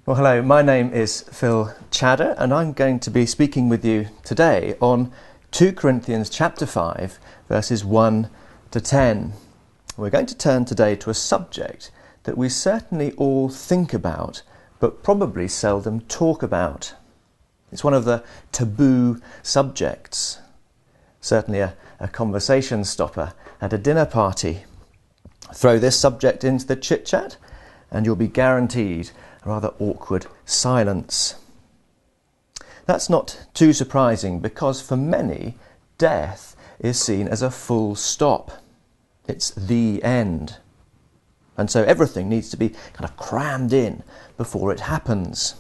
Well, hello, my name is Phil Chadder and I'm going to be speaking with you today on 2 Corinthians chapter 5 verses 1 to 10. We're going to turn today to a subject that we certainly all think about but probably seldom talk about. It's one of the taboo subjects, certainly a conversation stopper at a dinner party. Throw this subject into the chit-chat and you'll be guaranteed a rather awkward silence. That's not too surprising because for many, death is seen as a full stop. It's the end. And so everything needs to be kind of crammed in before it happens.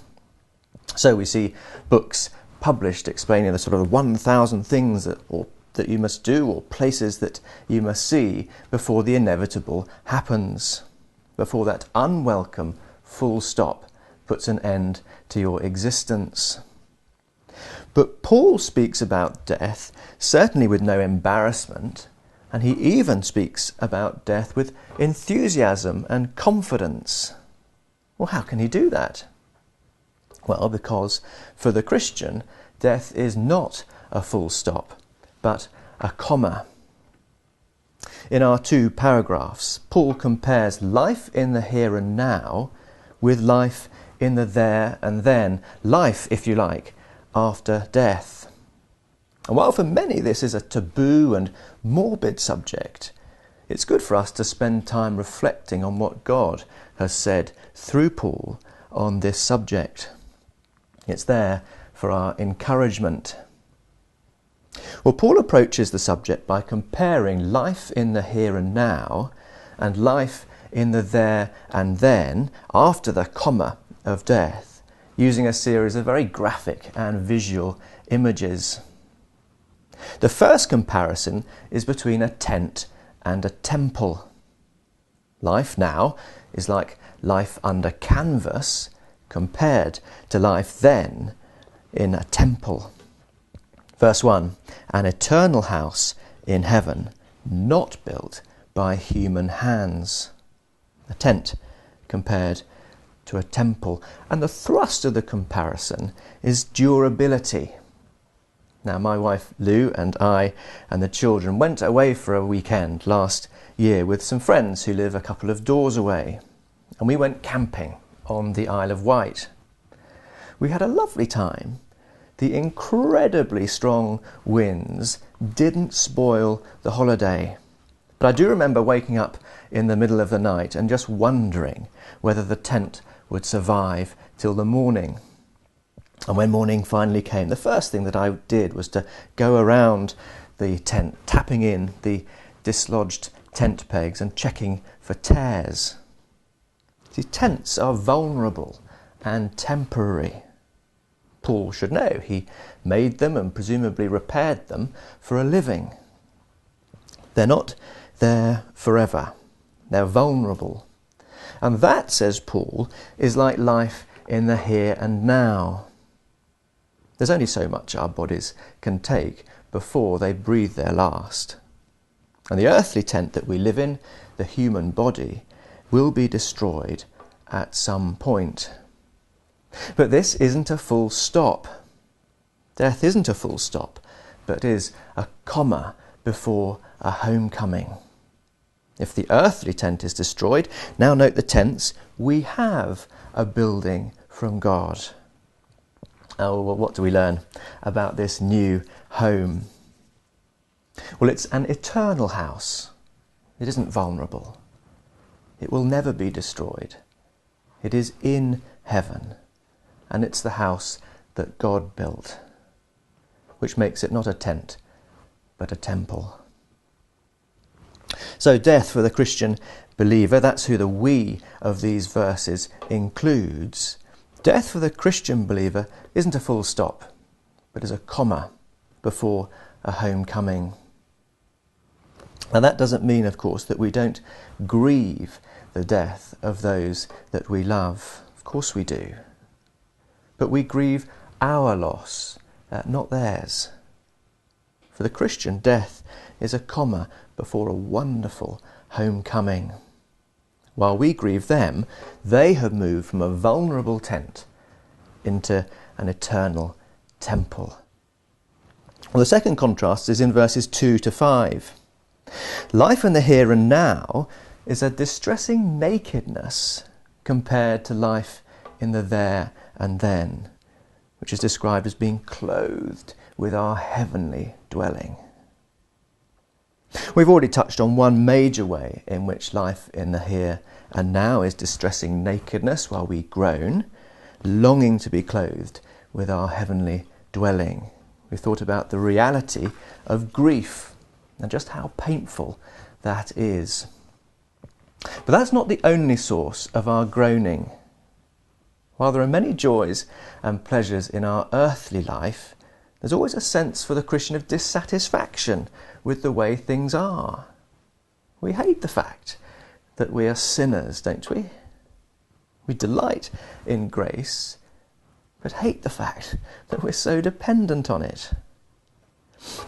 So we see books published explaining the sort of 1,000 things that you must do or places that you must see before the inevitable happens, before that unwelcome full stop puts an end to your existence. But Paul speaks about death certainly with no embarrassment, and he even speaks about death with enthusiasm and confidence. Well, how can he do that? Well, because for the Christian, death is not a full stop, but a comma. In our 2 paragraphs, Paul compares life in the here and now with life in the there and then, life, if you like, after death. And while for many this is a taboo and morbid subject, it's good for us to spend time reflecting on what God has said through Paul on this subject. It's there for our encouragement. Well, Paul approaches the subject by comparing life in the here and now and life in the there and then, after the comma of death, using a series of very graphic and visual images. The first comparison is between a tent and a temple. Life now is like life under canvas compared to life then in a temple. Verse 1, an eternal house in heaven, not built by human hands. A tent compared to a temple. And the thrust of the comparison is durability. Now, my wife Lou and I and the children went away for a weekend last year with some friends who live a couple of doors away. And we went camping on the Isle of Wight. We had a lovely time. The incredibly strong winds didn't spoil the holiday. But I do remember waking up in the middle of the night and just wondering whether the tent would survive till the morning. And when morning finally came, the first thing that I did was to go around the tent, tapping in the dislodged tent pegs and checking for tears. See, tents are vulnerable and temporary. Paul should know. He made them and presumably repaired them for a living. They're not there forever. They're vulnerable. And that, says Paul, is like life in the here and now. There's only so much our bodies can take before they breathe their last. And the earthly tent that we live in, the human body, will be destroyed at some point. But this isn't a full stop. Death isn't a full stop, but is a comma before a homecoming. If the earthly tent is destroyed, now note the tense, we have a building from God. Oh, well, what do we learn about this new home? Well, it's an eternal house. It isn't vulnerable. It will never be destroyed. It is in heaven, and it's the house that God built, which makes it not a tent, but a temple. So death for the Christian believer, that's who the we of these verses includes. Death for the Christian believer isn't a full stop, but is a comma before a homecoming. And that doesn't mean, of course, that we don't grieve the death of those that we love. Of course we do. But we grieve our loss, not theirs. For the Christian, death is a comma before a wonderful homecoming. While we grieve them, they have moved from a vulnerable tent into an eternal temple. Well, the second contrast is in verses 2 to 5. Life in the here and now is a distressing nakedness compared to life in the there and then, which is described as being clothed with our heavenly dwelling. We've already touched on one major way in which life in the here and now is distressing nakedness while we groan, longing to be clothed with our heavenly dwelling. We thought about the reality of grief and just how painful that is. But that's not the only source of our groaning. While there are many joys and pleasures in our earthly life, there's always a sense for the Christian of dissatisfaction with the way things are. We hate the fact that we are sinners, don't we? We delight in grace, but hate the fact that we're so dependent on it.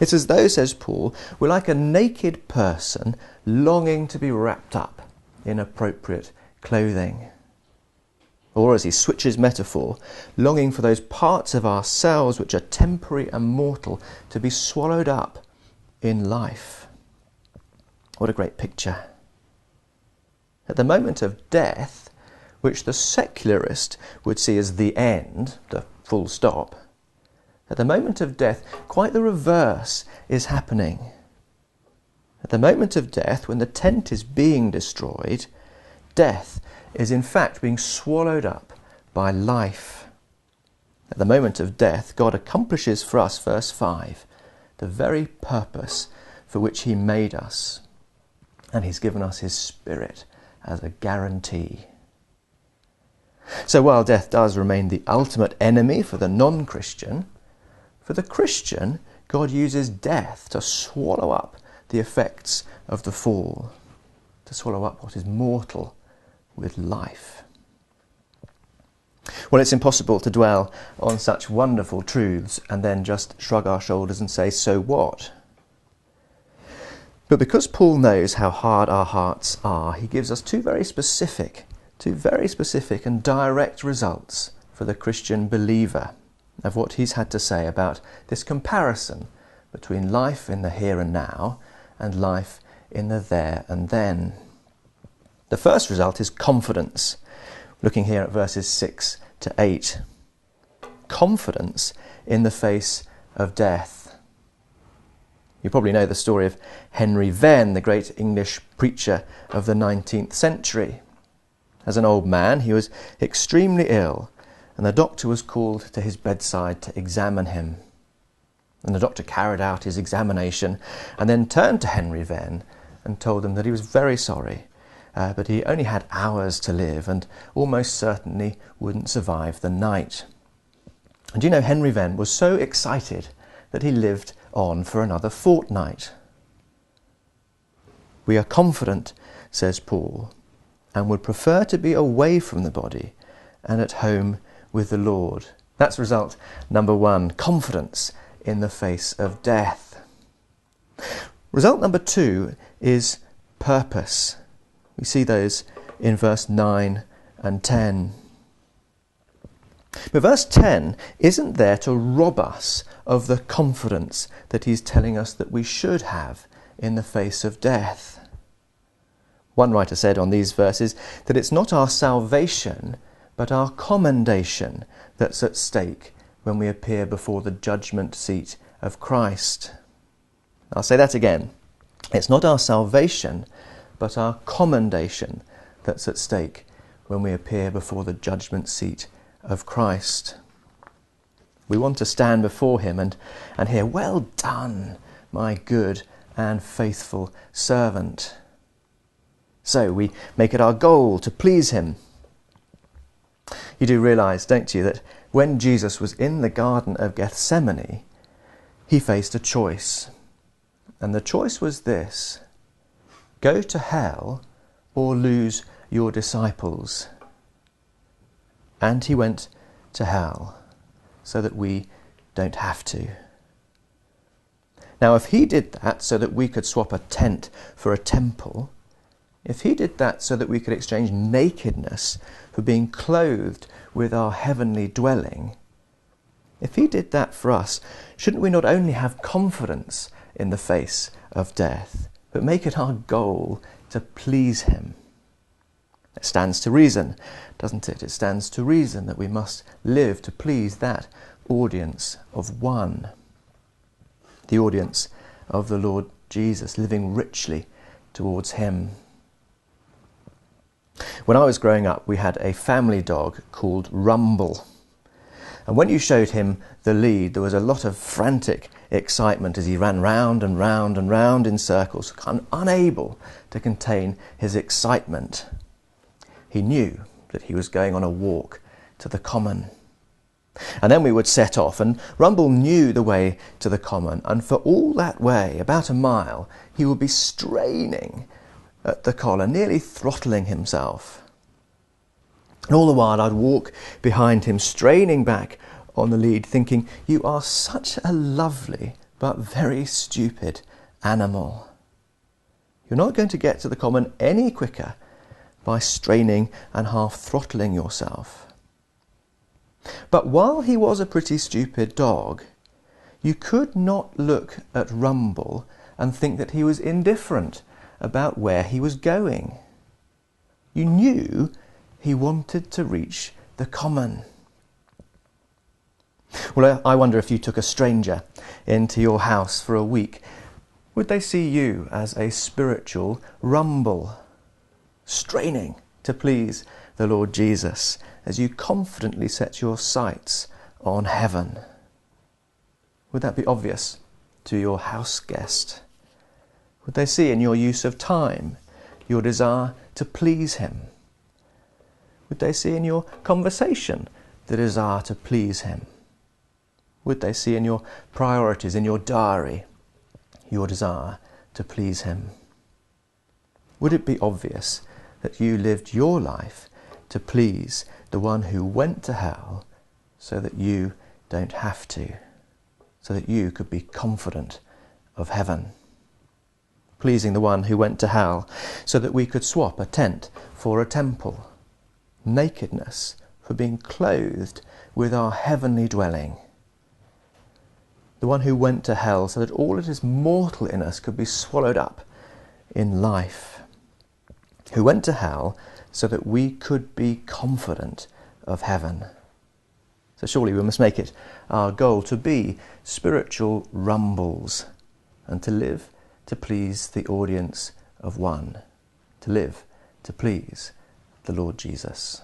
It's as though, says Paul, we're like a naked person longing to be wrapped up in appropriate clothing. Or, as he switches metaphor, longing for those parts of ourselves which are temporary and mortal to be swallowed up in life. What a great picture. At the moment of death, which the secularist would see as the end, the full stop, at the moment of death, quite the reverse is happening. At the moment of death, when the tent is being destroyed, death is in fact being swallowed up by life. At the moment of death, God accomplishes for us, verse 5, the very purpose for which he made us. And he's given us his Spirit as a guarantee. So while death does remain the ultimate enemy for the non-Christian, for the Christian, God uses death to swallow up the effects of the fall, to swallow up what is mortal with life. Well, it's impossible to dwell on such wonderful truths and then just shrug our shoulders and say, so what? But because Paul knows how hard our hearts are, he gives us two very specific and direct results for the Christian believer of what he's had to say about this comparison between life in the here and now and life in the there and then. The first result is confidence. Looking here at verses 6 to 8. Confidence in the face of death. You probably know the story of Henry Venn, the great English preacher of the 19th century. As an old man, he was extremely ill, and the doctor was called to his bedside to examine him. And the doctor carried out his examination and then turned to Henry Venn and told him that he was very sorry, but he only had hours to live and almost certainly wouldn't survive the night. And you know, Henry Venn was so excited that he lived on for another fortnight. We are confident, says Paul, and would prefer to be away from the body and at home with the Lord. That's result number 1, confidence in the face of death. Result number 2 is purpose. We see those in verse 9 and 10. But verse 10 isn't there to rob us of the confidence that he's telling us that we should have in the face of death. One writer said on these verses that it's not our salvation, but our commendation that's at stake when we appear before the judgment seat of Christ. I'll say that again. It's not our salvation, but our commendation that's at stake when we appear before the judgment seat of Christ. We want to stand before him and hear, well done, my good and faithful servant. So we make it our goal to please him. You do realise, don't you, that when Jesus was in the Garden of Gethsemane, he faced a choice. And the choice was this: go to hell or lose your disciples. And he went to hell so that we don't have to. Now, if he did that so that we could swap a tent for a temple, if he did that so that we could exchange nakedness for being clothed with our heavenly dwelling, if he did that for us, shouldn't we not only have confidence in the face of death, but make it our goal to please him? It stands to reason, doesn't it? It stands to reason that we must live to please that audience of one, the audience of the Lord Jesus, living richly towards him. When I was growing up, we had a family dog called Rumble. And when you showed him the lead, there was a lot of frantic excitement as he ran round and round and round in circles, unable to contain his excitement. He knew that he was going on a walk to the common. And then we would set off, and Rumble knew the way to the common, and for all that way, about a mile, he would be straining at the collar, nearly throttling himself. And all the while I'd walk behind him, straining back on the lead, thinking, "You are such a lovely but very stupid animal. You're not going to get to the common any quicker by straining and half throttling yourself." But while he was a pretty stupid dog, you could not look at Rumble and think that he was indifferent about where he was going. You knew he wanted to reach the common. Well, I wonder if you took a stranger into your house for a week, would they see you as a spiritual Rumble, straining to please the Lord Jesus as you confidently set your sights on heaven? Would that be obvious to your house guest? Would they see in your use of time your desire to please him? Would they see in your conversation the desire to please him? Would they see in your priorities, in your diary, your desire to please him? Would it be obvious that you lived your life to please the one who went to hell so that you don't have to, so that you could be confident of heaven? Pleasing the one who went to hell so that we could swap a tent for a temple, nakedness for being clothed with our heavenly dwelling. The one who went to hell so that all that is mortal in us could be swallowed up in life. Who went to hell so that we could be confident of heaven. So surely we must make it our goal to be spiritual Rumbles and to live to please the audience of one, to live to please the Lord Jesus.